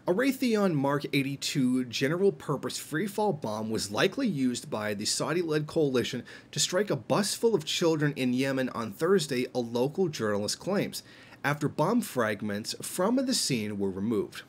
A Raytheon Mark 82 general-purpose freefall bomb was likely used by the Saudi-led coalition to strike a bus full of children in Yemen on Thursday, a local journalist claims, after bomb fragments from the scene were removed.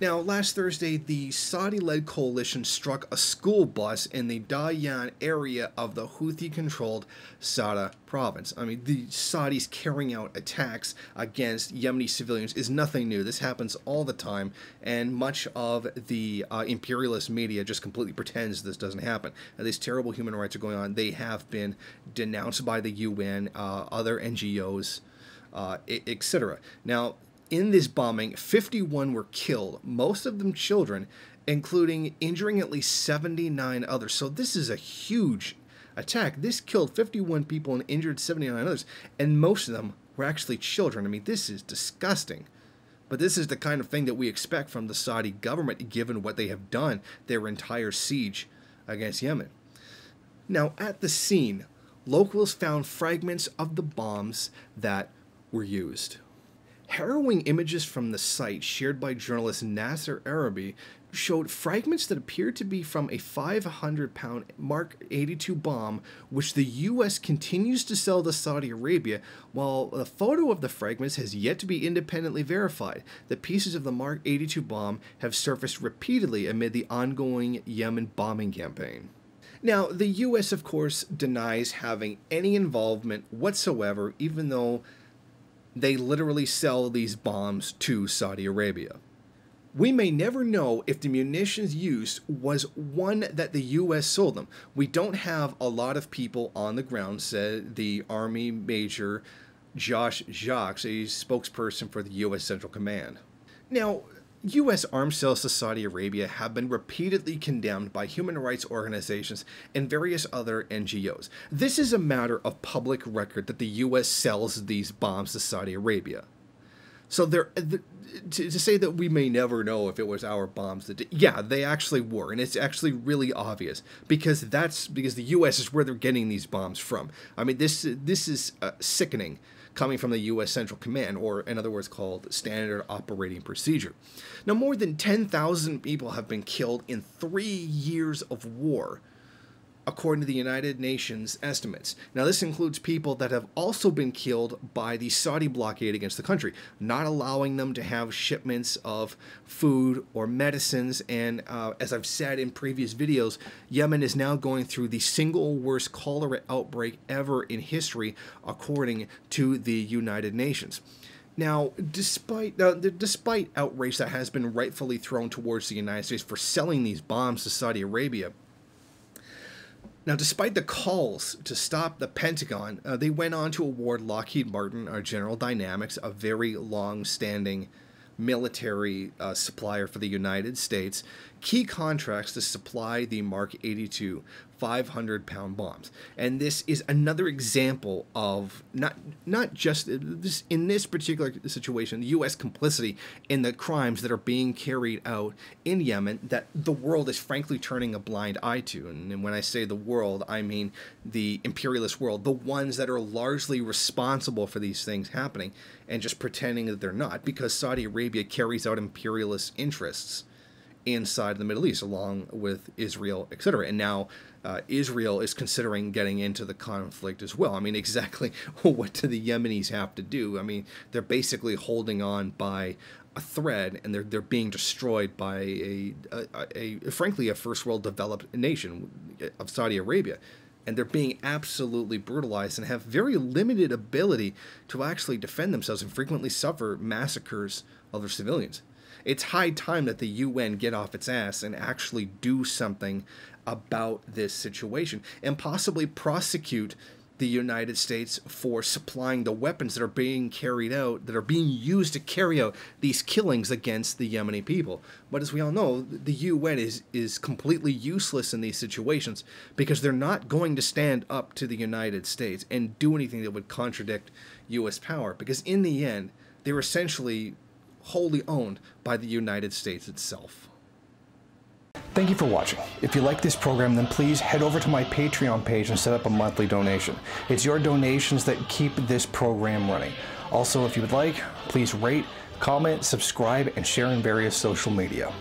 Now, last Thursday, the Saudi-led coalition struck a school bus in the Dayan area of the Houthi-controlled Sada province. I mean, the Saudis carrying out attacks against Yemeni civilians is nothing new. This happens all the time, and much of the imperialist media just completely pretends this doesn't happen. And these terrible human rights are going on. They have been denounced by the UN, other NGOs, etc. Now, in this bombing, 51 were killed, most of them children, including injuring at least 79 others. So this is a huge attack. This killed 51 people and injured 79 others, and most of them were actually children. I mean, this is disgusting. But this is the kind of thing that we expect from the Saudi government, given what they have done their entire siege against Yemen. Now, at the scene, locals found fragments of the bombs that were used. Harrowing images from the site shared by journalist Nasser Arabi showed fragments that appeared to be from a 500-pound Mark 82 bomb, which the U.S. continues to sell to Saudi Arabia, while a photo of the fragments has yet to be independently verified. The pieces of the Mark 82 bomb have surfaced repeatedly amid the ongoing Yemen bombing campaign. Now, the U.S., of course, denies having any involvement whatsoever, even though they literally sell these bombs to Saudi Arabia. We may never know if the munitions used was one that the U.S. sold them. We don't have a lot of people on the ground, said the Army Major Josh Jacques, a spokesperson for the U.S. Central Command. Now, U.S. arms sales to Saudi Arabia have been repeatedly condemned by human rights organizations and various other NGOs. This is a matter of public record that the U.S. sells these bombs to Saudi Arabia. So to say that we may never know if it was our bombs that did, yeah, they actually were, and it's actually really obvious because the U.S. is where they're getting these bombs from. I mean, this is sickening, coming from the U.S. Central Command, or in other words called Standard Operating Procedure. Now, more than 10,000 people have been killed in 3 years of war, according to the United Nations estimates. Now, this includes people that have also been killed by the Saudi blockade against the country, not allowing them to have shipments of food or medicines. And as I've said in previous videos, Yemen is now going through the single worst cholera outbreak ever in history, according to the United Nations. Now, despite outrage that has been rightfully thrown towards the United States for selling these bombs to Saudi Arabia, now, despite the calls to stop the Pentagon, they went on to award Lockheed Martin, General Dynamics, a very long-standing military supplier for the United States, key contracts to supply the Mark 82 500-pound bombs. And this is another example of not just this, in this particular situation, the U.S. complicity in the crimes that are being carried out in Yemen that the world is frankly turning a blind eye to. And when I say the world, I mean the imperialist world, the ones that are largely responsible for these things happening and just pretending that they're not, because Saudi Arabia carries out imperialist interests inside the Middle East, along with Israel, etc. And now Israel is considering getting into the conflict as well. I mean, exactly what do the Yemenis have to do? I mean, they're basically holding on by a thread, and they're being destroyed by a frankly a first world developed nation of Saudi Arabia. And they're being absolutely brutalized and have very limited ability to actually defend themselves and frequently suffer massacres of their civilians. It's high time that the UN get off its ass and actually do something about this situation and possibly prosecute the United States for supplying the weapons that are being carried out, that are being used to carry out these killings against the Yemeni people. But as we all know, the UN is completely useless in these situations because they're not going to stand up to the United States and do anything that would contradict U.S. power, because in the end, they're essentially wholly owned by the United States itself. Thank you for watching. If you like this program, then please head over to my Patreon page and set up a monthly donation. It's your donations that keep this program running. Also, if you would like, please rate, comment, subscribe, and share in various social media.